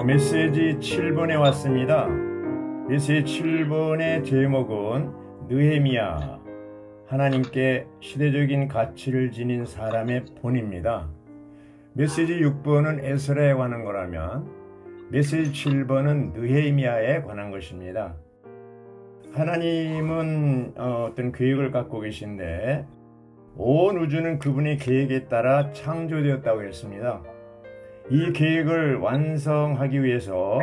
메시지 7번에 왔습니다. 메시지 7번의 제목은 느헤미야, 하나님께 시대적인 가치를 지닌 사람의 본입니다. 메시지 6번은 에스라에 관한 거라면 메시지 7번은 느헤미야에 관한 것입니다. 하나님은 어떤 계획을 갖고 계신데 온 우주는 그분의 계획에 따라 창조되었다고 했습니다. 이 계획을 완성하기 위해서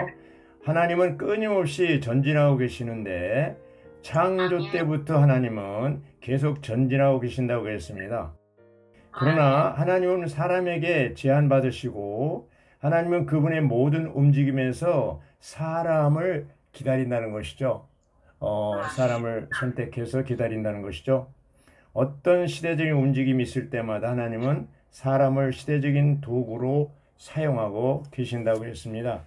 하나님은 끊임없이 전진하고 계시는데 창조 때부터 하나님은 계속 전진하고 계신다고 했습니다. 그러나 하나님은 사람에게 제한받으시고 하나님은 그분의 모든 움직임에서 사람을 기다린다는 것이죠. 사람을 선택해서 기다린다는 것이죠. 어떤 시대적인 움직임이 있을 때마다 하나님은 사람을 시대적인 도구로 사용하고 계신다고 했습니다.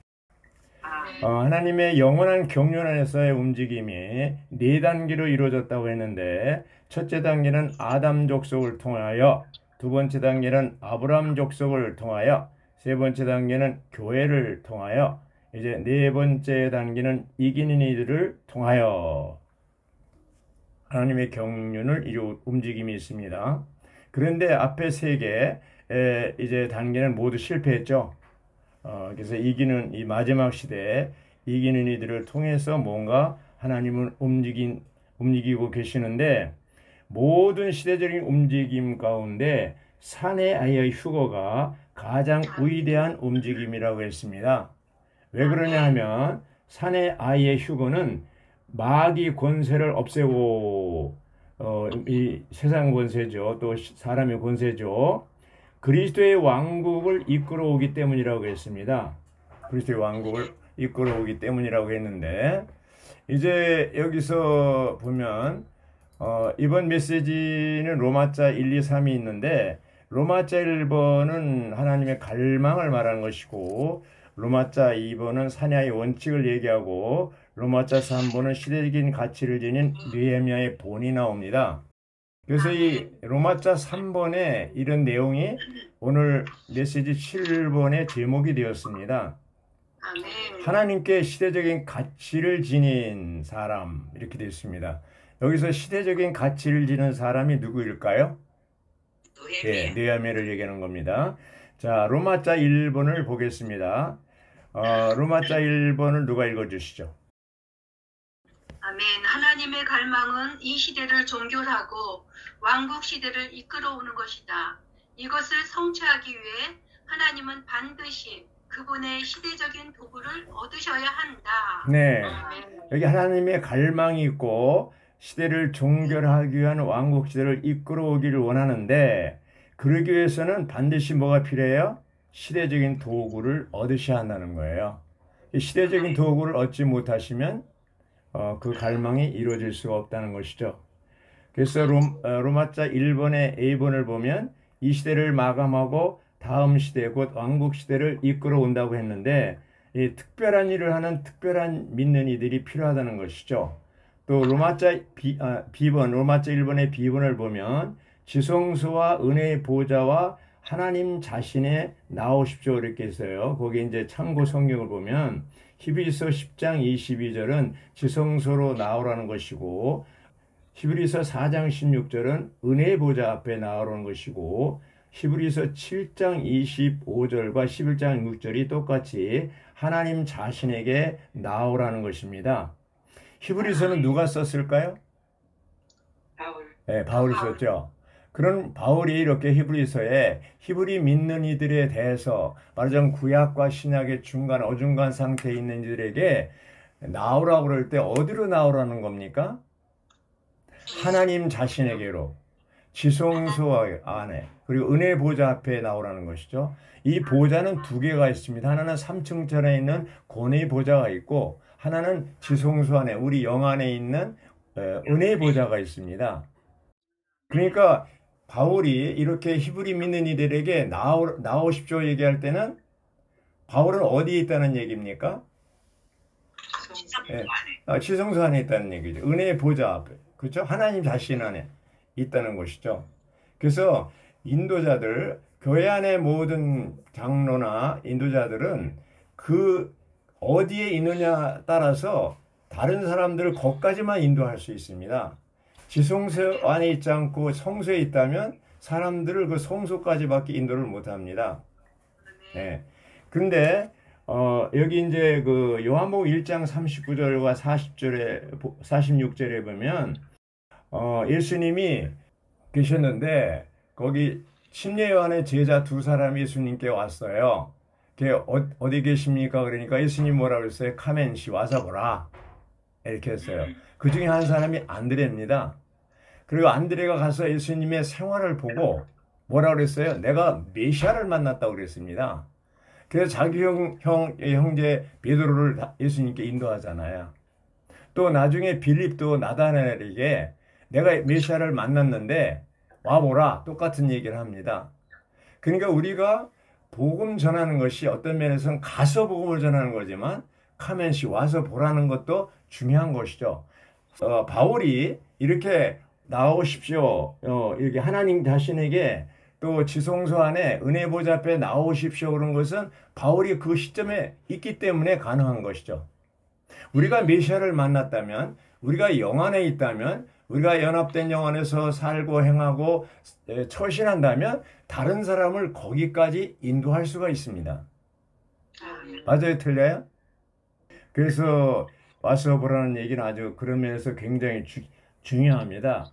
하나님의 영원한 경륜 안에서의 움직임이 네 단계로 이루어졌다고 했는데, 첫째 단계는 아담 족속을 통하여, 두 번째 단계는 아브라함 족속을 통하여, 세 번째 단계는 교회를 통하여, 이제 네 번째 단계는 이기는 이들을 통하여 하나님의 경륜을 이루 움직임이 있습니다. 그런데 앞에 세 개 이제 단계는 모두 실패했죠. 그래서 이기는 이 마지막 시대에 이기는 이들을 통해서 뭔가 하나님은 움직이고 계시는데, 모든 시대적인 움직임 가운데 사내 아이의 휴거가 가장 위대한 움직임이라고 했습니다. 왜 그러냐 하면 사내 아이의 휴거는 마귀 권세를 없애고 이 세상 권세죠. 또 사람의 권세죠. 그리스도의 왕국을 이끌어오기 때문이라고 했습니다. 그리스도의 왕국을 이끌어오기 때문이라고 했는데, 이제 여기서 보면 이번 메시지는 로마자 1, 2, 3이 있는데, 로마자 1번은 하나님의 갈망을 말하는 것이고, 로마자 2번은 사내의 원칙을 얘기하고, 로마자 3번은 시대적인 가치를 지닌 느헤미야의 본이 나옵니다. 그래서 이 로마자 3번에 이런 내용이 오늘 메시지 7번의 제목이 되었습니다. 하나님께 시대적인 가치를 지닌 사람, 이렇게 되어 있습니다. 여기서 시대적인 가치를 지닌 사람이 누구일까요? 네, 느헤미야를 얘기하는 겁니다. 자, 로마자 1번을 보겠습니다. 로마자 1번을 누가 읽어주시죠? 아멘. 하나님의 갈망은 이 시대를 종결하고 왕국 시대를 이끌어오는 것이다. 이것을 성취하기 위해 하나님은 반드시 그분의 시대적인 도구를 얻으셔야 한다. 네, 여기 하나님의 갈망이 있고 시대를 종결하기 위한 왕국 시대를 이끌어오기를 원하는데, 그러기 위해서는 반드시 뭐가 필요해요? 시대적인 도구를 얻으셔야 한다는 거예요. 이 시대적인 도구를 얻지 못하시면 그 갈망이 이루어질 수가 없다는 것이죠. 그래서 로마자 1번의 A번을 보면 이 시대를 마감하고 다음 시대, 곧 왕국 시대를 이끌어 온다고 했는데, 이 특별한 일을 하는 특별한 믿는 이들이 필요하다는 것이죠. 또 로마자 B번, 로마자 1번의 B번을 보면 지성소와 은혜의 보좌와 하나님 자신에 나오십시오, 이렇게 했어요. 거기 이제 참고 성경을 보면 히브리서 10장 22절은 지성소로 나오라는 것이고, 히브리서 4장 16절은 은혜의 보좌 앞에 나오라는 것이고, 히브리서 7장 25절과 11장 6절이 똑같이 하나님 자신에게 나오라는 것입니다. 히브리서는 누가 썼을까요? 바울. 네, 바울이 썼죠. 그런 바울이 이렇게 히브리서에 히브리 믿는 이들에 대해서 말하자면 구약과 신약의 중간 어중간 상태에 있는 이들에게 나오라고 그럴 때 어디로 나오라는 겁니까? 하나님 자신에게로, 지성소 안에, 그리고 은혜 보좌 앞에 나오라는 것이죠. 이 보좌는 두 개가 있습니다. 하나는 3층전에 있는 권의 보좌가 있고, 하나는 지성소 안에, 우리 영 안에 있는 은혜 보좌가 있습니다. 그러니까 바울이 이렇게 히브리 믿는 이들에게 나오십시오 얘기할 때는 바울은 어디에 있다는 얘기입니까? 지성소 안에 있다는 얘기죠. 은혜의 보좌 앞에, 그렇죠? 하나님 자신 안에 있다는 것이죠. 그래서 인도자들, 교회 안의 모든 장로나 인도자들은 그 어디에 있느냐 따라서 다른 사람들을 거기까지만 인도할 수 있습니다. 지성소 안에 있지 않고 성소에 있다면 사람들을 그 성소까지밖에 인도를 못 합니다. 네. 근데 여기 이제 그 요한복음 1장 39절과 46절에 보면 예수님이 계셨는데 거기 침례 요한의 제자 두 사람이 예수님께 왔어요. 어디 계십니까? 그러니까 예수님 뭐라 그랬어요? 카멘시 와서 보라. 이렇게 했어요. 그 중에 한 사람이 안드레입니다. 그리고 안드레가 가서 예수님의 생활을 보고 뭐라 그랬어요? 내가 메시아를 만났다고 그랬습니다. 그래서 자기 형제 베드로를 예수님께 인도하잖아요. 또 나중에 빌립도 나다나엘에게 내가 메시아를 만났는데 와보라 똑같은 얘기를 합니다. 그러니까 우리가 복음 전하는 것이 어떤 면에서는 가서 복음을 전하는 거지만 카멘시 와서 보라는 것도 중요한 것이죠. 바울이 이렇게 나오십시오. 이렇게 하나님 자신에게 또 지성소 안에 은혜 보좌 앞에 나오십시오. 그런 것은 바울이 그 시점에 있기 때문에 가능한 것이죠. 우리가 메시아를 만났다면, 우리가 영 안에 있다면, 우리가 연합된 영 안에서 살고 행하고 처신한다면 다른 사람을 거기까지 인도할 수가 있습니다. 맞아요? 틀려요? 그래서 와서 보라는 얘기는 아주 그런 면에서 굉장히 중요합니다.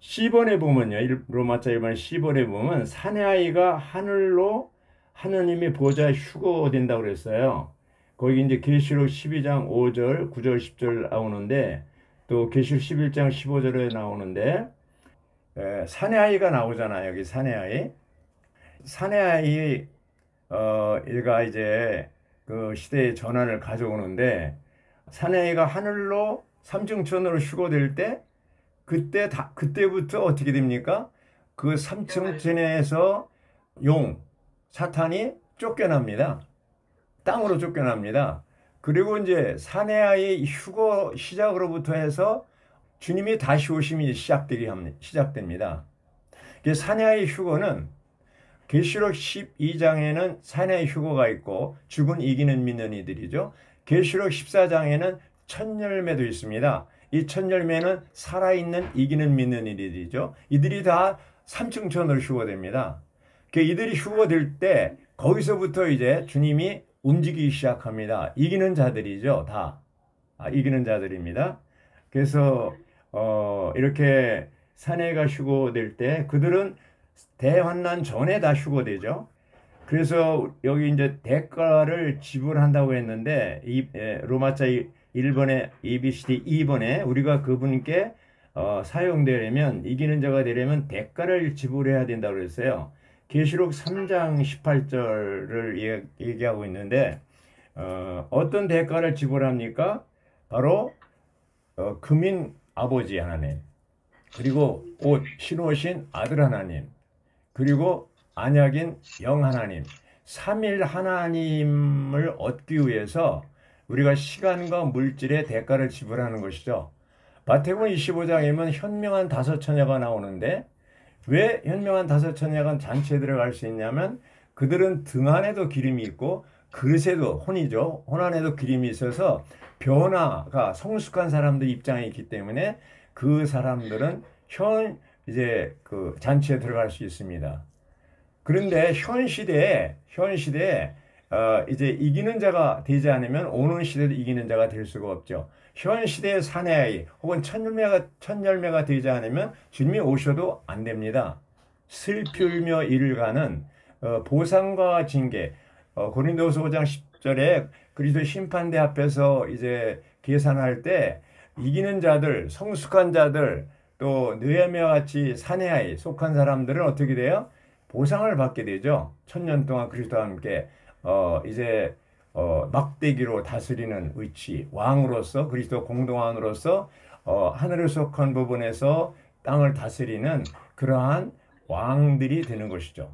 10번에 보면요. 로마자 1번 10번에 보면 사내 아이가 하늘로 하느님의 보좌에 휴거된다고 그랬어요. 거기 이제 계시록 12장 5절, 9절, 10절 나오는데 또 계시록 11장 15절에 나오는데 사내 아이가 나오잖아요. 여기 사내 아이. 사내 아이 얘가 이제 그 시대의 전환을 가져오는데 사내 아이가 하늘로 삼층천으로 휴거될 때 그때부터 어떻게 됩니까? 그 삼층천에서 사탄이 쫓겨납니다. 땅으로 쫓겨납니다. 그리고 이제 사내아의 휴거 시작으로부터 해서 주님이 다시 오심이 시작됩니다. 사내아의 휴거는 계시록 12장에는 사내아의 휴거가 있고 죽은 이기는 믿는 이들이죠. 계시록 14장에는 첫 열매도 있습니다. 이 첫 열매는 살아있는 이기는 믿는 이들이죠. 이들이 다 삼층천으로 휴거됩니다. 이들이 휴거될 때 거기서부터 이제 주님이 움직이기 시작합니다. 이기는 자들이죠. 다 이기는 자들입니다. 그래서 이렇게 사내가 휴거될 때 그들은 대환난 전에 다 휴거되죠. 그래서 여기 이제 대가를 지불한다고 했는데 로마자 1번에 ABCD 2번에 우리가 그분께 사용되려면 이기는 자가 되려면 대가를 지불해야 된다고 그랬어요. 계시록 3장 18절을 얘기하고 있는데 어떤 대가를 지불합니까? 바로 금인 아버지 하나님, 그리고 옷 신으신 아들 하나님, 그리고 안약인 영 하나님, 삼일 하나님을 얻기 위해서 우리가 시간과 물질의 대가를 지불하는 것이죠. 마태복음 25장이면 현명한 다섯 처녀가 나오는데 왜 현명한 다섯 처녀가 잔치에 들어갈 수 있냐면 그들은 등 안에도 기름이 있고 그릇에도 혼이죠. 혼 안에도 기름이 있어서 변화가 성숙한 사람들 입장에 있기 때문에 그 사람들은 이제 그 잔치에 들어갈 수 있습니다. 그런데 현 시대에 이제 이기는 자가 되지 않으면 오는 시대도 이기는 자가 될 수가 없죠. 현 시대의 사내아이 혹은 첫 열매가 되지 않으면 주님이 오셔도 안 됩니다. 슬피울며 이를 가는 보상과 징계. 고린도후서 5장 10절에 그리스도 심판대 앞에서 이제 계산할 때 이기는 자들, 성숙한 자들, 또 느헤미야와 같이 사내아이 속한 사람들은 어떻게 돼요? 보상을 받게 되죠. 1000년 동안 그리스도와 함께 이제 막대기로 다스리는 위치, 왕으로서 그리스도 공동왕으로서 하늘에 속한 부분에서 땅을 다스리는 그러한 왕들이 되는 것이죠.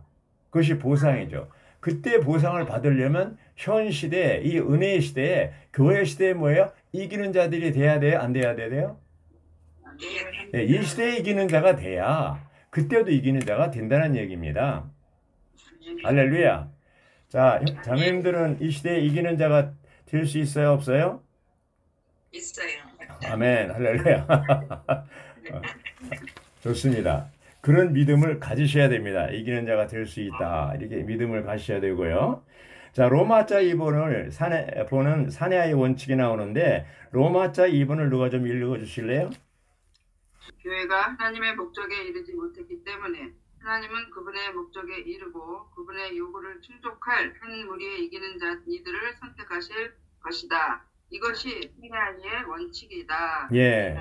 그것이 보상이죠. 그때 보상을 받으려면 현 시대, 이 은혜의 시대에, 교회 시대에 뭐예요? 이기는 자들이 돼야 돼요? 안 돼야 돼요? 네, 이 시대에 이기는 자가 돼야 그때도 이기는 자가 된다는 얘기입니다. 할렐루야. 자, 자매님들은 이 시대에 이기는 자가 될 수 있어요, 없어요? 있어요. 아멘, 할렐루야. 어, 좋습니다. 그런 믿음을 가지셔야 됩니다. 이기는 자가 될 수 있다. 이렇게 믿음을 가지셔야 되고요. 자, 로마자 2번을 보는 사내아의 원칙이 나오는데 로마자 2번을 누가 좀 읽어 주실래요? 교회가 하나님의 목적에 이르지 못했기 때문에 하나님은 그분의 목적에 이르고 그분의 요구를 충족할 한 무리의 이기는 자 이들을 선택하실 것이다. 이것이 사내아의 원칙이다. 예.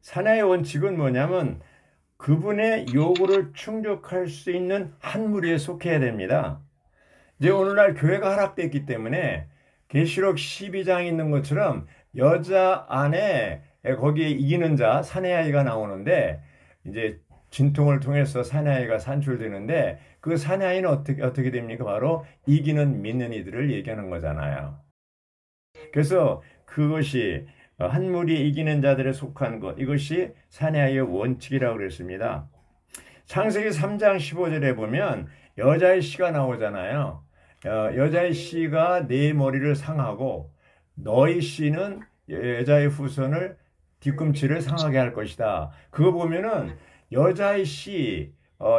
사내아의 원칙은 뭐냐면 그분의 요구를 충족할 수 있는 한 무리에 속해야 됩니다. 이제 오늘날 교회가 하락됐기 때문에 계시록 12장에 있는 것처럼 여자 안에 거기에 이기는 자 사내아이가 나오는데 이제 진통을 통해서 사내아이가 산출되는데 그 사내아이는 어떻게 됩니까? 바로 이기는 믿는 이들을 얘기하는 거잖아요. 그래서 그것이 한 무리에 이기는 자들에 속한 것, 이것이 사내아이의 원칙이라고 그랬습니다. 창세기 3장 15절에 보면 여자의 씨가 나오잖아요. 여자의 씨가 네 머리를 상하고 너희 씨는 여자의 후손을 뒤꿈치를 상하게 할 것이다. 그거 보면은 여자의 씨,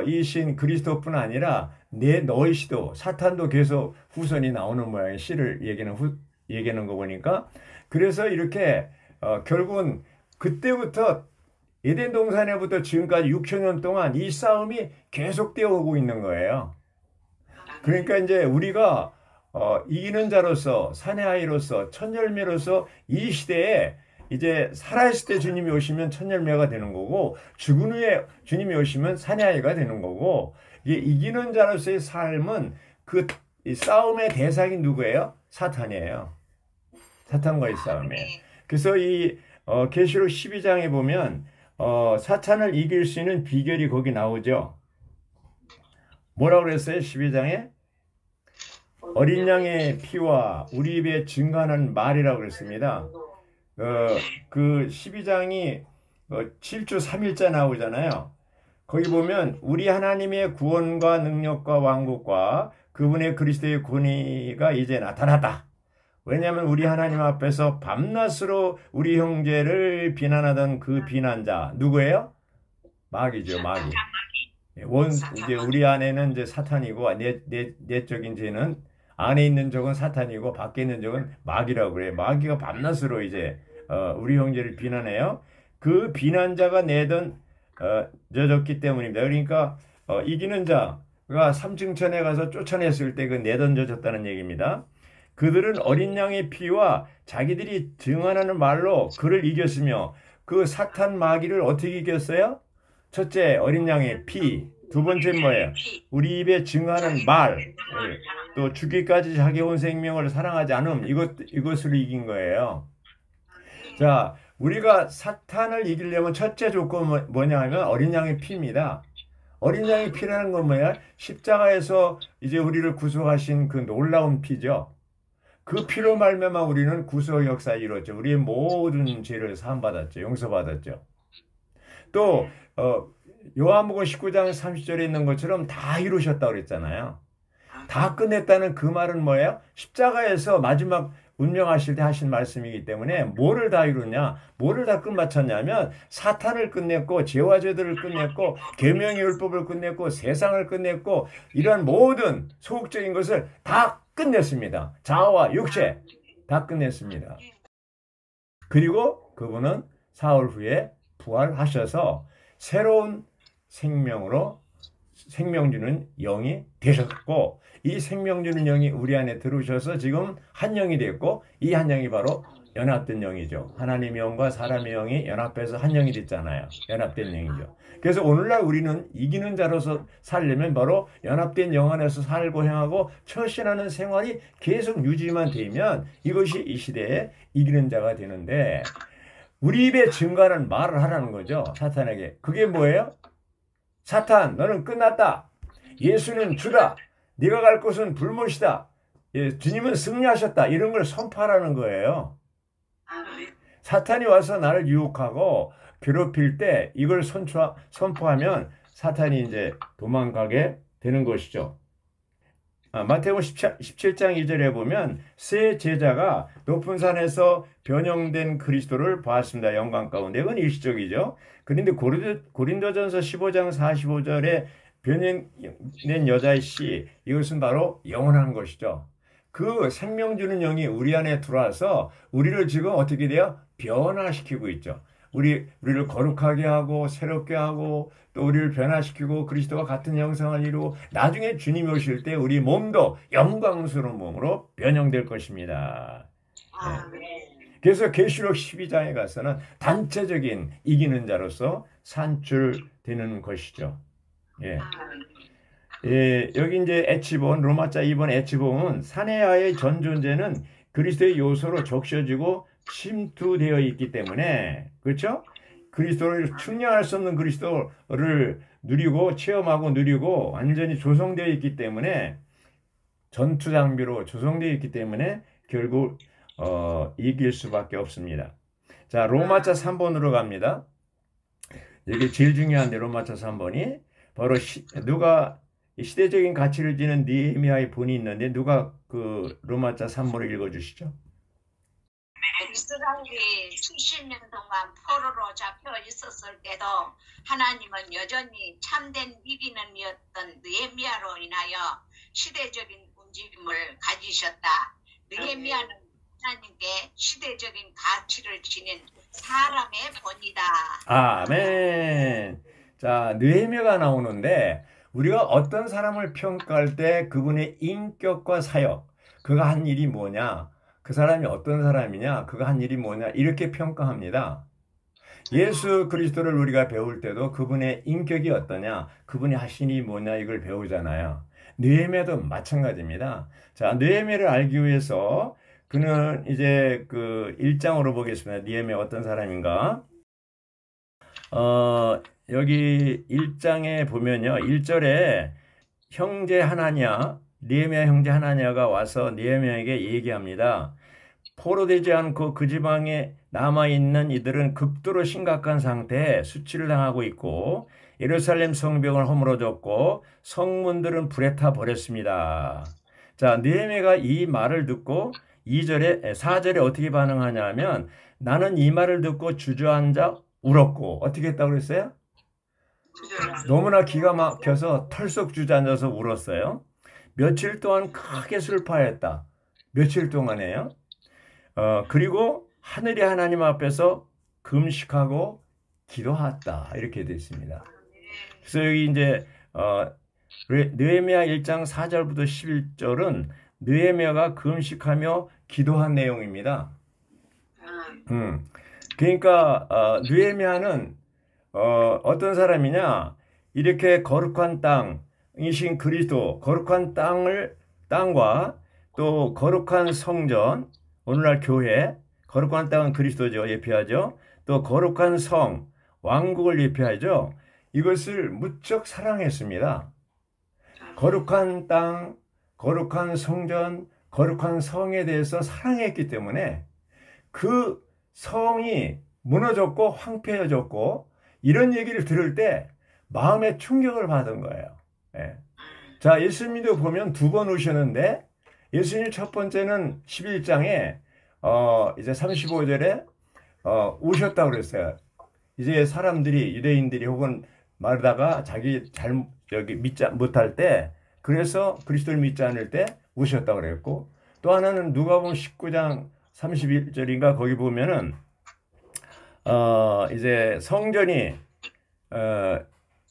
이 씨는 그리스도뿐 아니라 너희 씨도 사탄도 계속 후손이 나오는 모양의 씨를 얘기하는 거 보니까 그래서 이렇게 결국은 그때부터 에덴 동산에부터 지금까지 6천년 동안 이 싸움이 계속되어 오고 있는 거예요. 그러니까 이제 우리가 이기는 자로서 사내아이로서 첫열매로서 이 시대에 이제 살아있을 때 주님이 오시면 첫열매가 되는 거고 죽은 후에 주님이 오시면 사내아이가 되는 거고 이게 이기는 자로서의 삶은 이 싸움의 대상이 누구예요? 사탄이에요. 사탄과의 싸움이에요. 그래서 이 계시록 12장에 보면 사탄을 이길 수 있는 비결이 거기 나오죠. 뭐라고 그랬어요? 12장에 어린 양의 피와 우리 입에 증거하는 말이라고 그랬습니다. 그 12장이 7주 3일자 나오잖아요. 거기 보면 우리 하나님의 구원과 능력과 왕국과 그분의 그리스도의 권위가 이제 나타났다. 왜냐하면 우리 하나님 앞에서 밤낮으로 우리 형제를 비난하던 그 비난자 누구예요? 마귀죠, 마귀. 이제 우리 안에는 이제 사탄이고 내적인 죄는 안에 있는 적은 사탄이고 밖에 있는 적은 마귀라고 그래요. 마귀가 밤낮으로 이제 우리 형제를 비난해요. 그 비난자가 내던 져졌기 때문입니다. 그러니까 이기는 자가 3층천에 가서 쫓아냈을 때 그 내던져졌다는 얘기입니다. 그들은 어린 양의 피와 자기들이 증언하는 말로 그를 이겼으며 그 사탄 마귀를 어떻게 이겼어요? 첫째 어린 양의 피, 두 번째 뭐예요? 우리 입에 증언하는 말, 또 죽기까지 자기 온 생명을 사랑하지 않음, 이것으로 이긴 거예요. 자, 우리가 사탄을 이기려면 첫째 조건 뭐냐 하면 어린 양의 피입니다. 어린 양의 피라는 건 뭐야? 십자가에서 이제 우리를 구속하신 그 놀라운 피죠. 그 피로 말미암아 우리는 구속 역사 이뤘죠. 우리의 모든 죄를 사함받았죠. 용서받았죠. 또 요한복음 19장 30절에 있는 것처럼 다 이루셨다고 그랬잖아요. 다 끝냈다는 그 말은 뭐예요? 십자가에서 마지막 운명하실 때 하신 말씀이기 때문에 뭐를 다 이루냐? 뭐를 다 끝마쳤냐면 사탄을 끝냈고 죄와 죄들을 끝냈고 계명의 율법을 끝냈고 세상을 끝냈고 이런 모든 소극적인 것을 다 끝냈습니다. 자아와 육체 다 끝냈습니다. 그리고 그분은 사흘 후에 부활하셔서 새로운 생명으로 생명 주는 영이 되셨고 이 생명 주는 영이 우리 안에 들어오셔서 지금 한 영이 됐고 이 한 영이 바로 연합된 영이죠. 하나님의 영과 사람의 영이 연합해서 한 영이 됐잖아요. 연합된 영이죠. 그래서 오늘날 우리는 이기는 자로서 살려면 바로 연합된 영 안에서 살고 행하고 처신하는 생활이 계속 유지만 되면 이것이 이 시대에 이기는 자가 되는데 우리 입에 증거하는 말을 하라는 거죠. 사탄에게. 그게 뭐예요? 사탄, 너는 끝났다. 예수는 주다. 네가 갈 곳은 불못이다. 주님은 승리하셨다. 이런 걸 선포하라는 거예요. 사탄이 와서 나를 유혹하고 괴롭힐 때 이걸 선포하면 사탄이 이제 도망가게 되는 것이죠. 마태복음 17장 2절에 보면 세 제자가 높은 산에서 변형된 그리스도를 보았습니다. 영광 가운데. 이건 일시적이죠. 그런데 고린도전서 15장 45절에 변형된 여자의 씨, 이것은 바로 영원한 것이죠. 그 생명 주는 영이 우리 안에 들어와서 우리를 지금 어떻게 돼요? 변화시키고 있죠. 우리를 거룩하게 하고 새롭게 하고 또 우리를 변화시키고 그리스도와 같은 형상을 이루고 나중에 주님이 오실 때 우리 몸도 영광스러운 몸으로 변형될 것입니다. 네. 그래서 계시록 12장에 가서는 단체적인 이기는 자로서 산출되는 것이죠. 예. 예, 여기 이제 에치본, 로마자 2번 에치본은 사내와의 전 존재는 그리스도의 요소로 적셔지고 침투되어 있기 때문에, 그렇죠? 그리스도를 측량할 수 없는 그리스도를 누리고 체험하고 누리고 완전히 조성되어 있기 때문에, 전투 장비로 조성되어 있기 때문에 결국 이길 수밖에 없습니다. 자, 로마자 3번으로 갑니다. 이게 제일 중요한데, 로마자 3번이 바로 누가 시대적인 가치를 지닌 느헤미야의 본이 있는데, 누가 그 로마자 3번을 읽어주시죠? 이스라엘이 70년 동안 포로로 잡혀 있었을 때도 하나님은 여전히 참된 위기는이었던 느헤미야로 인하여 시대적인 움직임을 가지셨다. 느헤미야는 하나님께 시대적인 가치를 지닌 사람의 본이다. 아멘. 자, 느헤미야가 나오는데 우리가 어떤 사람을 평가할 때 그분의 인격과 사역, 그가 한 일이 뭐냐, 그 사람이 어떤 사람이냐, 그가 한 일이 뭐냐, 이렇게 평가합니다. 예수 그리스도를 우리가 배울 때도 그분의 인격이 어떠냐, 그분이 하신 일이 뭐냐, 이걸 배우잖아요. 느헤미야도 마찬가지입니다. 자, 느헤미야를 알기 위해서 그는 이제 그 1장으로 보겠습니다. 느헤미야 어떤 사람인가? 여기 1장에 보면요. 1절에 형제 하나냐, 느헤미야 형제 하나냐가 와서 느헤미야에게 얘기합니다. 포로되지 않고 그 지방에 남아있는 이들은 극도로 심각한 상태에 수치를 당하고 있고 예루살렘 성벽을 허물어졌고 성문들은 불에 타 버렸습니다. 자, 느헤미야가 이 말을 듣고 4절에 어떻게 반응하냐면 나는 이 말을 듣고 주저앉아 울었고 어떻게 했다고 그랬어요? 너무나 기가 막혀서 털썩 주저앉아서 울었어요. 며칠 동안 크게 슬퍼했다. 며칠 동안에요. 그리고 하늘의 하나님 앞에서 금식하고 기도했다. 이렇게 되어 있습니다. 그래서 여기 이제 느헤미야 1장 4절부터 11절은 느헤미야가 금식하며 기도한 내용입니다. 그러니까 느헤미야는 어떤 사람이냐? 이렇게 거룩한 땅이신 그리스도, 거룩한 땅과 또 거룩한 성전, 오늘날 교회, 거룩한 땅은 그리스도죠. 예표하죠. 또 거룩한 성, 왕국을 예표하죠. 이것을 무척 사랑했습니다. 거룩한 땅, 거룩한 성전, 거룩한 성에 대해서 사랑했기 때문에 그 성이 무너졌고 황폐해졌고 이런 얘기를 들을 때 마음에 충격을 받은 거예요. 예. 자, 예수님도 보면 2번 오셨는데 예수님 첫 번째는 11장에 이제 35절에 오셨다고 그랬어요. 이제 사람들이 유대인들이 혹은 말하다가 자기 믿지 못할 때 그래서 그리스도를 믿지 않을 때 오셨다고 그랬고 또 하나는 누가복음 19장 31절인가 거기 보면은 이제 성전이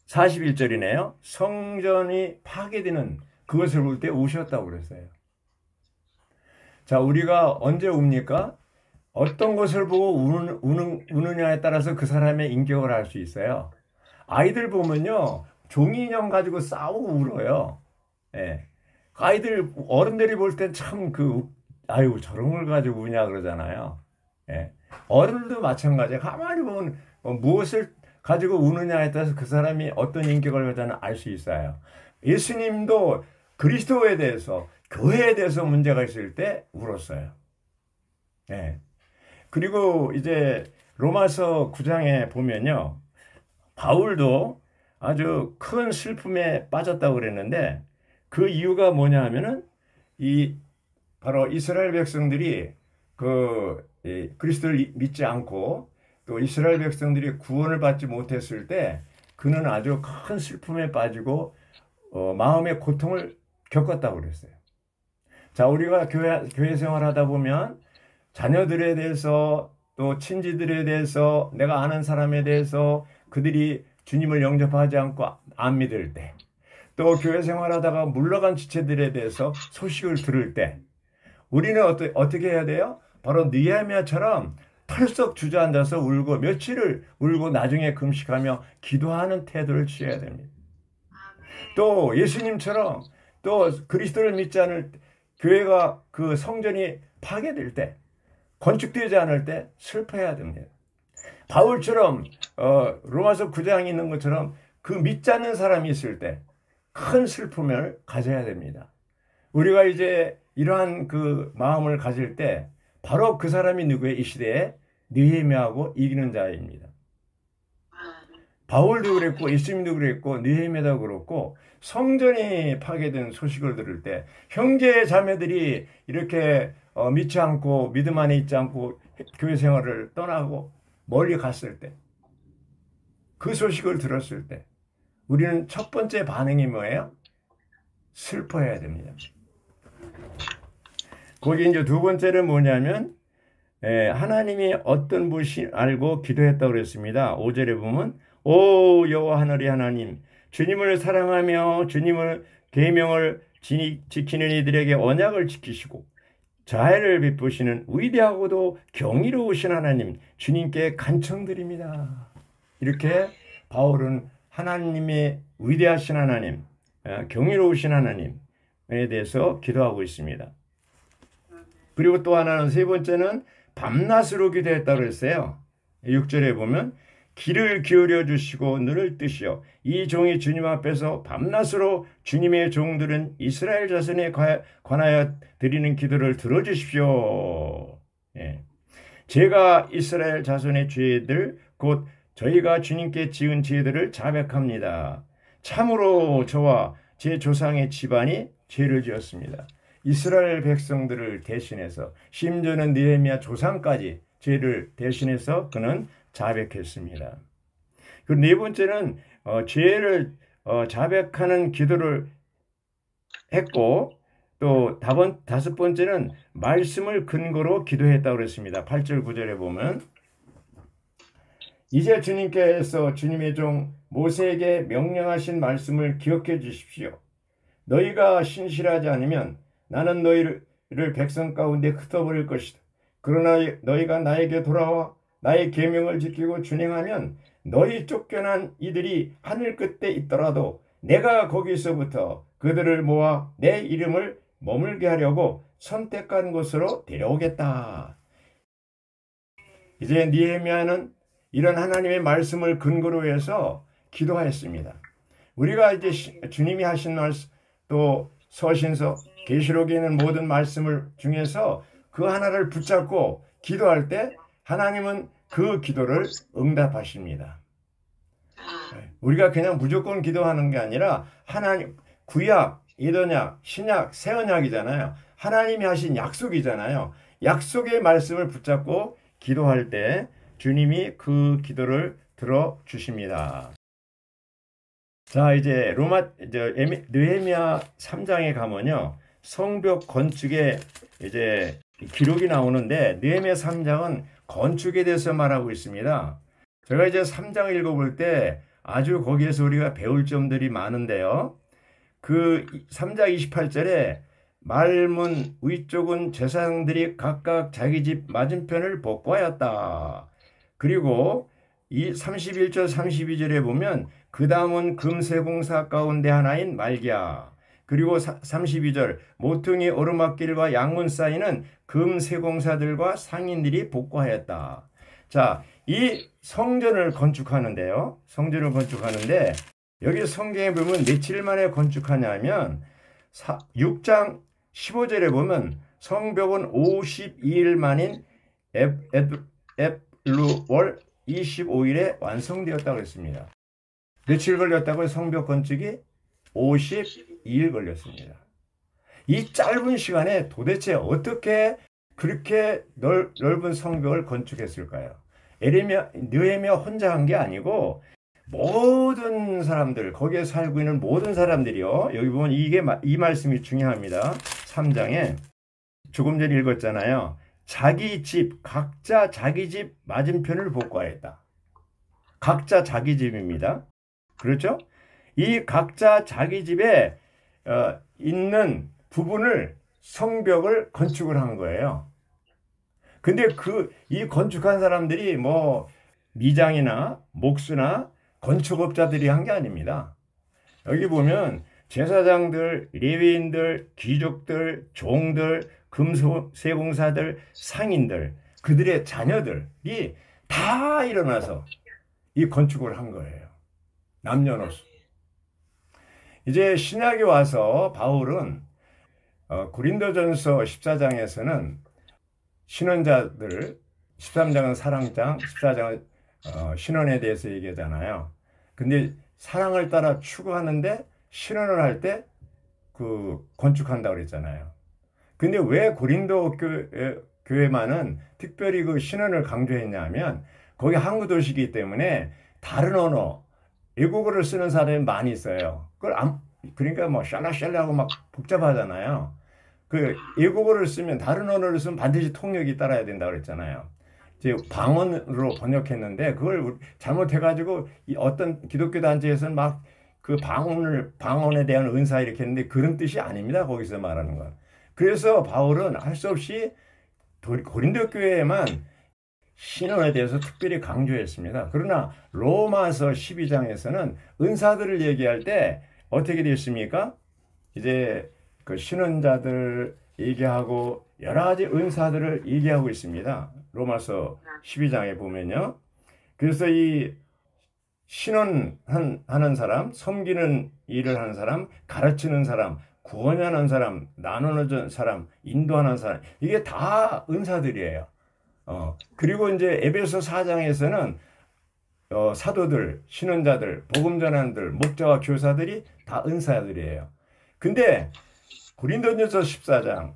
41절이네요. 성전이 파괴되는 그것을 볼 때 오셨다고 그랬어요. 자, 우리가 언제 웁니까? 어떤 것을 보고 우느냐에 따라서 그 사람의 인격을 알 수 있어요. 아이들 보면요, 종이 인형 가지고 싸우고 울어요. 예. 아이들, 어른들이 볼 땐 참 아유, 저런 걸 가지고 우냐 그러잖아요. 예. 어른들도 마찬가지예요. 가만히 보면 무엇을 가지고 우느냐에 따라서 그 사람이 어떤 인격을 가지나 알 수 있어요. 예수님도 그리스도에 대해서, 교회에 대해서 문제가 있을 때 울었어요. 예. 그리고 이제 로마서 9장에 보면요. 바울도 아주 큰 슬픔에 빠졌다고 그랬는데 그 이유가 뭐냐 하면은 바로 이스라엘 백성들이 그리스도를 믿지 않고 또 이스라엘 백성들이 구원을 받지 못했을 때 그는 아주 큰 슬픔에 빠지고 마음의 고통을 겪었다고 그랬어요. 자, 우리가 교회 생활하다 보면 자녀들에 대해서 또 친지들에 대해서 내가 아는 사람에 대해서 그들이 주님을 영접하지 않고 안 믿을 때, 또 교회 생활하다가 물러간 지체들에 대해서 소식을 들을 때 우리는 어떻게 해야 돼요? 바로 느헤미야처럼 털썩 주저앉아서 울고 며칠을 울고 나중에 금식하며 기도하는 태도를 취해야 됩니다. 또 예수님처럼 또 그리스도를 믿지 않을 때, 교회가 그 성전이 파괴될 때, 건축되지 않을 때 슬퍼해야 됩니다. 바울처럼 로마서 9장에 있는 것처럼 그 믿지 않는 사람이 있을 때 큰 슬픔을 가져야 됩니다. 우리가 이제 이러한 그 마음을 가질 때 바로 그 사람이 누구예요? 이 시대에 느헤미야하고 이기는 자입니다. 바울도 그랬고 예수님도 그랬고 느헤미야도 그렇고 성전이 파괴된 소식을 들을 때 형제 자매들이 이렇게 믿지 않고 믿음 안에 있지 않고 교회 생활을 떠나고 멀리 갔을 때 그 소식을 들었을 때 우리는 첫 번째 반응이 뭐예요? 슬퍼해야 됩니다. 거기 이제 두 번째는 뭐냐면 하나님이 어떤 분이 알고 기도했다고 그랬습니다. 5절에 보면 오 여호와 하늘의 하나님, 주님을 사랑하며 주님을 계명을 지키는 이들에게 언약을 지키시고 자애를 베푸시는 위대하고도 경이로우신 하나님, 주님께 간청드립니다. 이렇게 바울은 하나님의 위대하신 하나님, 경이로우신 하나님에 대해서 기도하고 있습니다. 그리고 또 하나는 세 번째는 밤낮으로 기도했다고 했어요. 6절에 보면 귀를 기울여 주시고 눈을 뜨시어 이 종이 주님 앞에서 밤낮으로 주님의 종들은 이스라엘 자손에 관하여 드리는 기도를 들어주십시오. 예. 제가 이스라엘 자손의 죄들 곧 저희가 주님께 지은 죄들을 자백합니다. 참으로 저와 제 조상의 집안이 죄를 지었습니다. 이스라엘 백성들을 대신해서 심지어는 느헤미야 조상까지 죄를 대신해서 그는 자백했습니다. 그리고 네 번째는 죄를 자백하는 기도를 했고 또 다섯 번째는 말씀을 근거로 기도했다고 그랬습니다. 8절 9절에 보면 이제 주님께서 주님의 종 모세에게 명령하신 말씀을 기억해 주십시오. 너희가 신실하지 않으면 나는 너희를 백성 가운데 흩어버릴 것이다. 그러나 너희가 나에게 돌아와 나의 계명을 지키고 준행하면 너희 쫓겨난 이들이 하늘 끝에 있더라도 내가 거기서부터 그들을 모아 내 이름을 머물게 하려고 선택한 곳으로 데려오겠다. 이제 느헤미야는 이런 하나님의 말씀을 근거로 해서 기도하였습니다. 우리가 이제 주님이 하신 말씀 또 서신서 계시록에 있는 모든 말씀을 중에서 그 하나를 붙잡고 기도할 때 하나님은 그 기도를 응답하십니다. 우리가 그냥 무조건 기도하는 게 아니라 하나님 구약, 이더냐, 신약, 새언약이잖아요. 하나님이 하신 약속이잖아요. 약속의 말씀을 붙잡고 기도할 때 주님이 그 기도를 들어주십니다. 자, 이제 느헤미야 3장에 가면요. 성벽 건축에 이제 기록이 나오는데 느헤미야 3장은 건축에 대해서 말하고 있습니다. 제가 이제 3장을 읽어볼 때 아주 거기에서 우리가 배울 점들이 많은데요. 그 3장 28절에 말문 위쪽은 제사장들이 각각 자기 집 맞은편을 복구하였다. 그리고 이 31절 32절에 보면 그 다음은 금세공사 가운데 하나인 말기야. 그리고 32절 모퉁이 오르막길과 양문 사이는 금세공사들과 상인들이 복구하였다. 자, 이 성전을 건축하는데요. 성전을 건축하는데 여기 성경에 보면 며칠 만에 건축하냐면 6장 15절에 보면 성벽은 52일 만인 에블루월 25일에 완성되었다고 했습니다. 며칠 걸렸다고요? 성벽 건축이 52일 걸렸습니다. 이 짧은 시간에 도대체 어떻게 그렇게 넓은 성벽을 건축했을까요? 느헤미야 혼자 한 게 아니고 모든 사람들, 거기에 살고 있는 모든 사람들이요. 여기 보면 이 말씀이 중요합니다. 3장에 조금 전에 읽었잖아요. 각자 자기 집 맞은편을 복구하였다. 각자 자기 집입니다. 그렇죠? 이 각자 자기 집에 있는 부분을 성벽을 건축을 한 거예요. 근데 이 건축한 사람들이 뭐 미장이나 목수나 건축업자들이 한 게 아닙니다. 여기 보면 제사장들, 레위인들, 귀족들, 종들, 금세공사들, 상인들, 그들의 자녀들이 다 일어나서 이 건축을 한 거예요. 남녀노소. 이제 신약에 와서 바울은 고린도전서 14장에서는 신원자들, 13장은 사랑장, 14장은 신원에 대해서 얘기하잖아요. 근데 사랑을 따라 추구하는데 신원을 할 때 건축한다고 그랬잖아요. 근데 왜 고린도 교회만은 특별히 신원을 강조했냐면 거기 항구 도시이기 때문에 다른 언어, 외국어를 쓰는 사람이 많이 있어요. 그러니까 뭐 샬라샬라하고 막 복잡하잖아요. 외국어를 쓰면 다른 언어를 쓰면 반드시 통역이 따라야 된다고 그랬잖아요. 이제 방언으로 번역했는데 그걸 잘못해가지고 어떤 기독교 단체에서는 막 방언에 대한 은사 이렇게 했는데 그런 뜻이 아닙니다. 거기서 말하는 건. 그래서 바울은 할 수 없이 고린도 교회에만 신원에 대해서 특별히 강조했습니다. 그러나 로마서 12장에서는 은사들을 얘기할 때 어떻게 되었습니까? 이제 신원자들 얘기하고 여러 가지 은사들을 얘기하고 있습니다. 로마서 12장에 보면요. 그래서 이 신원하는 사람, 섬기는 일을 하는 사람, 가르치는 사람, 구원하는 사람, 나누는 사람, 인도하는 사람, 이게 다 은사들이에요. 그리고 이제 에베소 4장에서는 사도들, 신원자들, 복음 전환들, 목자와 교사들이 다 은사들이에요. 근데 고린도전서 14장,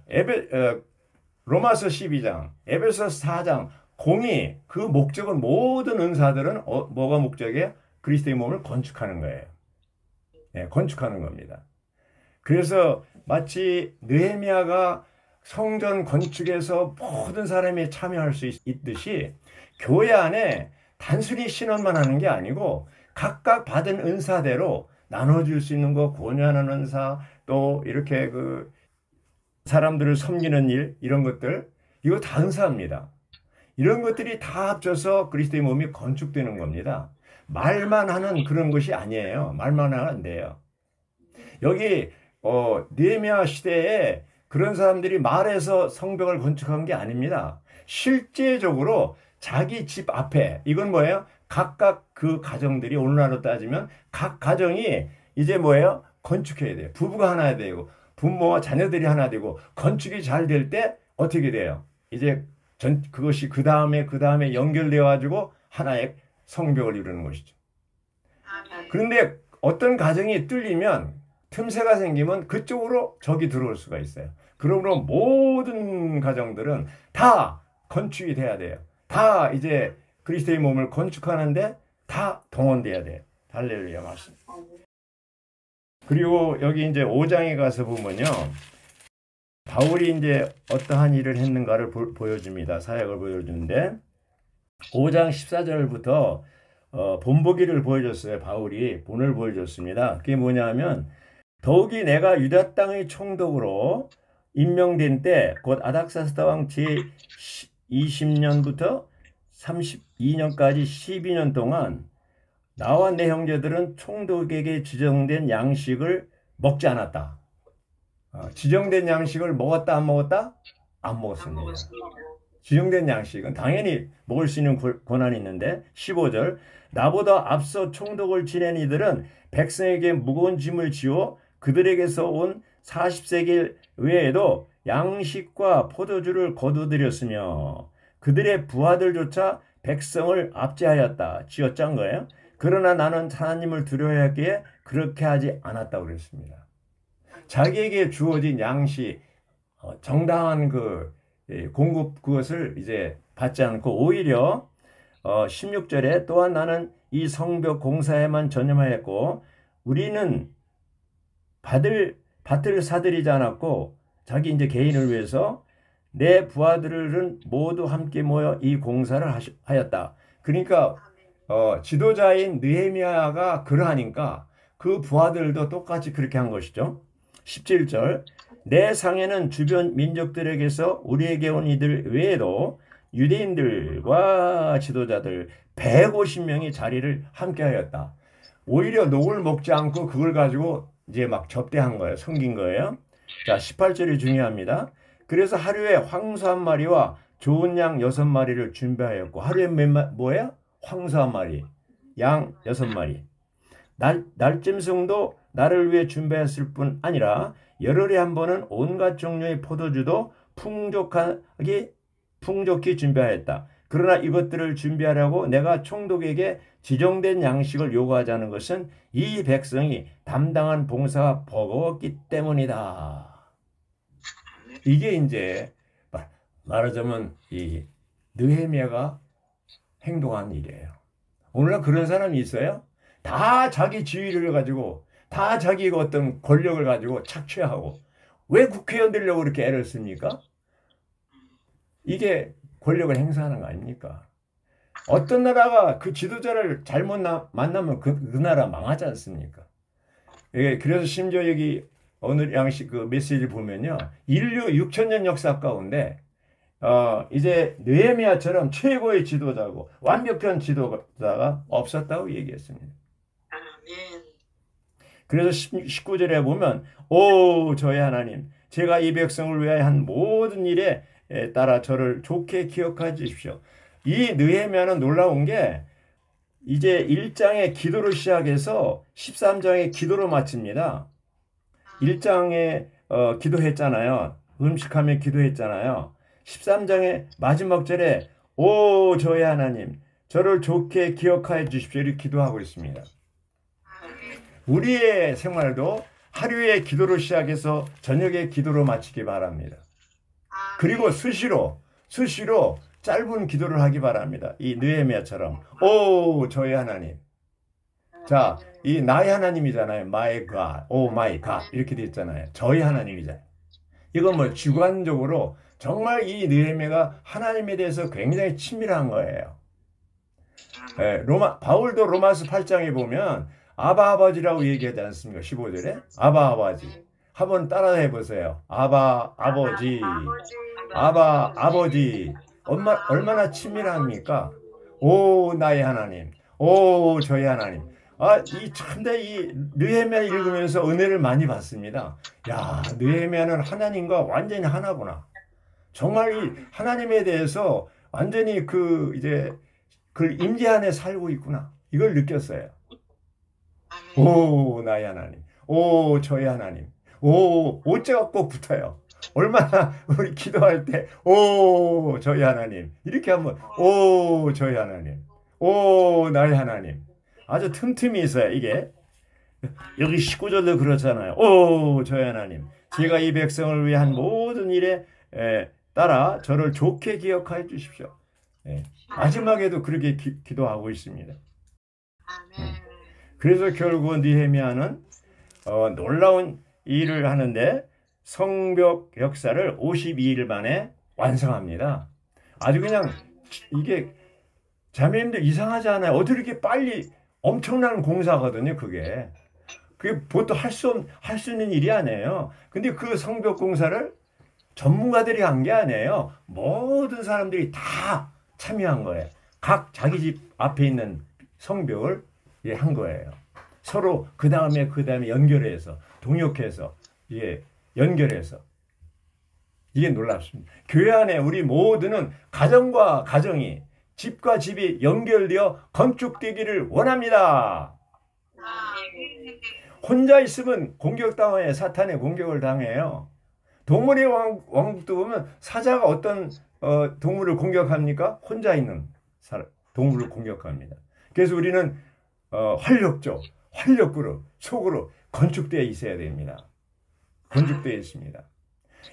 로마서 12장, 에베소 4장 공이 그 목적은 모든 은사들은 뭐가 목적이에요? 그리스도의 몸을 건축하는 거예요. 네, 건축하는 겁니다. 그래서 마치 느헤미야가 성전 건축에서 모든 사람이 참여할 수 있듯이 교회 안에 단순히 신원만 하는 게 아니고 각각 받은 은사대로 나눠줄 수 있는 거, 권유하는 은사, 또 이렇게 사람들을 섬기는 일, 이런 것들, 이거 다 은사입니다. 이런 것들이 다 합쳐서 그리스도의 몸이 건축되는 겁니다. 말만 하는 그런 것이 아니에요. 말만 하면 안 돼요. 여기 느헤미야 시대에 그런 사람들이 말해서 성벽을 건축한 게 아닙니다. 실제적으로 자기 집 앞에, 이건 뭐예요? 각각 그 가정들이 오늘날로 따지면 각 가정이 이제 뭐예요? 건축해야 돼요. 부부가 하나 되고 부모와 자녀들이 하나 되고 건축이 잘 될 때 어떻게 돼요? 이제 그것이 그 다음에 연결되어 가지고 하나의 성벽을 이루는 것이죠. 그런데 어떤 가정이 뚫리면 틈새가 생기면 그쪽으로 적이 들어올 수가 있어요. 그러므로 모든 가정들은 다 건축이 돼야 돼요. 다 이제 그리스도의 몸을 건축하는데 다 동원돼야 돼요. 할렐루야 말씀. 그리고 여기 이제 5장에 가서 보면요. 바울이 이제 어떠한 일을 했는가를 보여줍니다. 사역을 보여주는데 5장 14절부터 본보기를 보여줬어요. 바울이 본을 보여줬습니다. 그게 뭐냐 하면 더욱이 내가 유다 땅의 총독으로 임명된 때 곧 아닥사스다 왕 제20년부터 32년까지 12년 동안 나와 내 형제들은 총독에게 지정된 양식을 먹지 않았다. 지정된 양식을 먹었다 안 먹었다? 안 먹었습니다. 지정된 양식은 당연히 먹을 수 있는 권한이 있는데 15절 나보다 앞서 총독을 지낸 이들은 백성에게 무거운 짐을 지워 그들에게서 온 40세겔 외에도 양식과 포도주를 거두들였으며 그들의 부하들조차 백성을 압제하였다. 쥐어짠 거예요. 그러나 나는 하나님을 두려워했기에 그렇게 하지 않았다고 그랬습니다. 자기에게 주어진 양식, 정당한 그 공급 그것을 이제 받지 않고 오히려 16절에 또한 나는 이 성벽 공사에만 전념하였고 우리는 밭을 사들이지 않았고 자기 이제 개인을 위해서 내 부하들은 모두 함께 모여 이 공사를 하였다. 그러니까 지도자인 느헤미야가 그러하니까 그 부하들도 똑같이 그렇게 한 것이죠. 17절 내 상에는 주변 민족들에게서 우리에게 온 이들 외에도 유대인들과 지도자들 150명이 자리를 함께 하였다. 오히려 녹을 먹지 않고 그걸 가지고 이제 막 접대한 거예요. 섬긴 거예요. 자, 18절이 중요합니다. 그래서 하루에 황소 한 마리와 좋은 양 6마리를 준비하였고 하루에 뭐예요? 황소 한 마리, 양 6마리. 날짐승도 나를 위해 준비했을 뿐 아니라 열흘에 한 번은 온갖 종류의 포도주도 풍족히 준비하였다. 그러나 이것들을 준비하려고 내가 총독에게 지정된 양식을 요구하자는 것은 이 백성이 담당한 봉사가 버거웠기 때문이다. 이게 이제 말하자면 이 느헤미야가 행동한 일이에요. 오늘날 그런 사람이 있어요? 다 자기 지위를 가지고 다 자기 어떤 권력을 가지고 착취하고 왜 국회의원 되려고 그렇게 애를 씁니까? 이게 권력을 행사하는 거 아닙니까? 어떤 나라가 그 지도자를 잘못 만나면 그 나라 망하지 않습니까? 예, 그래서 심지어 여기 오늘 양식 그 메시지를 보면요. 인류 6천년 역사 가운데 이제 느헤미야처럼 최고의 지도자고 완벽한 지도자가 없었다고 얘기했습니다. 아멘. 그래서 19절에 보면 오 저의 하나님 제가 이 백성을 위하여 한 모든 일에 따라 저를 좋게 기억해 주십시오. 이 느헤미야는 놀라운 게 이제 1장의 기도로 시작해서 13장의 기도로 마칩니다. 1장에 기도했잖아요. 음식하며 기도했잖아요. 13장의 마지막 절에 오 저의 하나님 저를 좋게 기억하여 주십시오. 이렇게 기도하고 있습니다. 우리의 생활도 하루에 기도로 시작해서 저녁에 기도로 마치기 바랍니다. 그리고 수시로 짧은 기도를 하기 바랍니다. 이 느헤미야처럼 오 저의 하나님. 자, 이 나의 하나님이잖아요. My God, oh my God 이렇게 돼 있잖아요. 저의 하나님이잖아요. 이건 뭐 주관적으로 정말 이 느헤미야가 하나님에 대해서 굉장히 친밀한 거예요. 예, 바울도 로마서 8장에 보면 아바 아버지라고 얘기하지 않습니까? 15절에 아바 아버지. 한번 따라해 보세요. 아바 아버지. 아바 아버지. 얼마나 친밀합니까? 오 나의 하나님. 오 저의 하나님. 이 느헤미야 읽으면서 은혜를 많이 받습니다. 야, 느헤미야는 하나님과 완전히 하나구나. 정말 이 하나님에 대해서 완전히 그 임재 안에 살고 있구나. 이걸 느꼈어요. 오 나의 하나님. 오 저의 하나님. 오자가 꼭 붙어요. 얼마나 우리 기도할 때 오 저희 하나님 이렇게 한번 오 저희 하나님 오 나의 하나님 아주 틈틈이 있어요. 이게 여기 19절도 그렇잖아요. 오 저희 하나님 제가 이 백성을 위한 모든 일에 따라 저를 좋게 기억하여 주십시오. 마지막에도 그렇게 기도하고 있습니다. 그래서 결국 느헤미야는 놀라운 일을 하는데 성벽 역사를 52일 만에 완성합니다. 아주 그냥 이게 자매님들 이상하지 않아요? 어떻게 이렇게 빨리 엄청난 공사거든요. 그게 보통 할 수 있는 일이 아니에요. 근데 그 성벽 공사를 전문가들이 한 게 아니에요. 모든 사람들이 다 참여한 거예요. 각 자기 집 앞에 있는 성벽을 한 거예요. 서로 그 다음에 연결해서 동역해서 연결해서 이게 놀랍습니다. 교회 안에 우리 모두는 가정과 가정이 집과 집이 연결되어 건축되기를 원합니다. 혼자 있으면 공격당해 사탄의 공격을 당해요. 동물의 왕국도 보면 사자가 어떤 동물을 공격합니까? 혼자 있는 동물을 공격합니다. 그래서 우리는 활력으로 속으로 건축되어 있어야 됩니다. 건축되어 있습니다.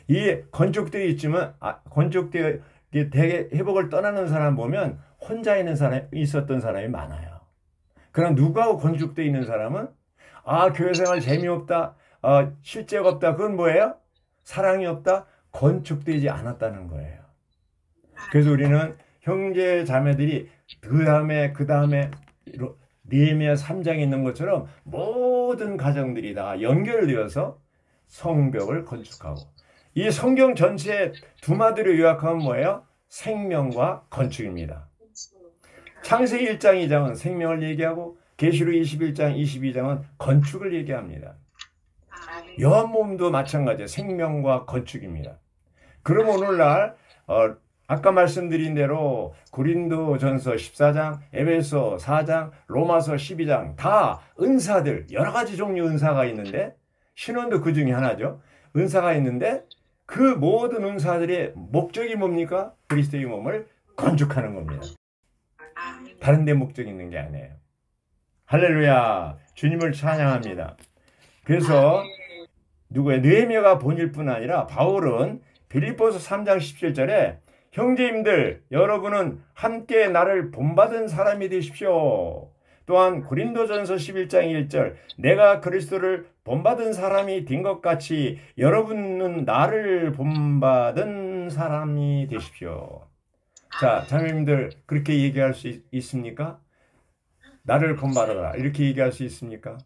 이 건축되어 있지만 건축되어 되게 회복을 떠나는 사람 보면 혼자 있었던 사람이 많아요. 그럼 누구하고 건축되어 있는 사람은 교회 생활 재미없다, 실제가 없다. 그건 뭐예요? 사랑이 없다, 건축되지 않았다는 거예요. 그래서 우리는 형제 자매들이 그 다음에 느헤미야 3장에 있는 것처럼 모든 가정들이 다 연결되어서 성벽을 건축하고, 이 성경 전체의 두마디로 요약하면 뭐예요? 생명과 건축입니다. 창세기 1장 2장은 생명을 얘기하고 계시록 21장 22장은 건축을 얘기합니다. 요한복음도 마찬가지예요. 생명과 건축입니다. 그럼 오늘날 아까 말씀드린 대로 고린도전서 14장, 에베소 4장, 로마서 12장 다 은사들, 여러 가지 종류 은사가 있는데, 신원도 그 중에 하나죠. 은사가 있는데 그 모든 은사들의 목적이 뭡니까? 그리스도의 몸을 건축하는 겁니다. 다른 데 목적이 있는 게 아니에요. 할렐루야. 주님을 찬양합니다. 그래서 느헤미야가 본일 뿐 아니라 바울은 빌립보서 3장 17절에 형제님들 여러분은 함께 나를 본받은 사람이 되십시오. 또한 고린도전서 11장 1절 내가 그리스도를 본받은 사람이 된 것 같이 여러분은 나를 본받은 사람이 되십시오. 자, 자매님들 그렇게 얘기할 수 있습니까? 나를 본받아라 이렇게 얘기할 수 있습니까?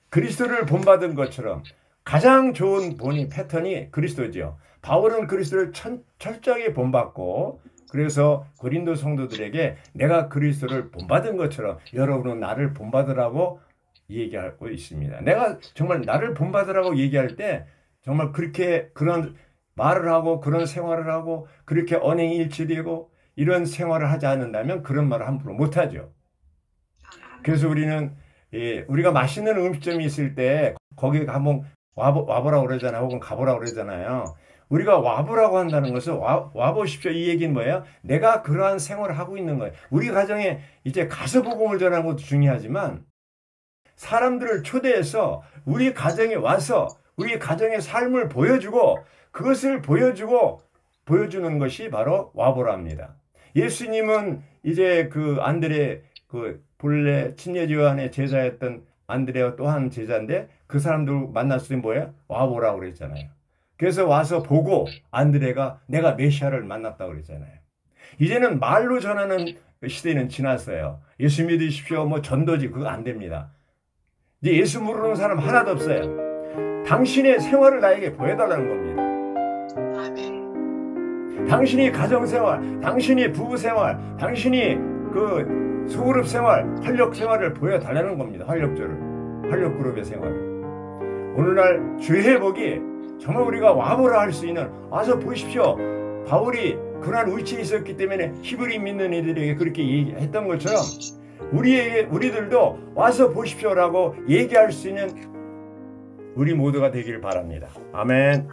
그리스도를 본받은 것처럼 가장 좋은 패턴이 그리스도죠. 바울은 그리스도를 철저하게 본받고, 그래서 고린도 성도들에게 내가 그리스도를 본받은 것처럼 여러분은 나를 본받으라고 얘기하고 있습니다. 내가 정말 나를 본받으라고 얘기할 때 정말 그렇게 그런 말을 하고 그런 생활을 하고 그렇게 언행이 일치되고 이런 생활을 하지 않는다면 그런 말을 함부로 못하죠. 그래서 우리가 맛있는 음식점이 있을 때 거기 한번 와보라고 그러잖아요. 혹은 가보라고 그러잖아요. 우리가 와보라고 한다는 것은 와보십시오. 이 얘기는 뭐예요? 내가 그러한 생활을 하고 있는 거예요. 우리 가정에 이제 가서 복음을 전하는 것도 중요하지만 사람들을 초대해서 우리 가정에 와서 우리 가정의 삶을 보여주고 그것을 보여주는 것이 바로 와보라입니다. 예수님은 이제 그 안드레 본래 친예지 요한의 제자였던 안드레와 또 한 제자인데 그 사람들 만났을 때 뭐예요? 와보라고 그랬잖아요. 그래서 와서 보고 안드레가 내가 메시아를 만났다고 그랬잖아요. 이제는 말로 전하는 시대는 지났어요. 예수 믿으십시오. 전도지 그거 안 됩니다. 이제 예수 모르는 사람 하나도 없어요. 당신의 생활을 나에게 보여달라는 겁니다. 당신이 가정생활, 당신이 부부생활, 당신이 그 소그룹 생활, 활력 생활을 보여달라는 겁니다. 활력그룹의 생활을. 오늘날 주의 회복이 정말 우리가 와보라 할 수 있는, 와서 보십시오. 바울이 그러한 위치에 있었기 때문에 히브리 믿는 이들에게 그렇게 얘기했던 것처럼 우리들도 와서 보십시오라고 얘기할 수 있는 우리 모두가 되기를 바랍니다. 아멘.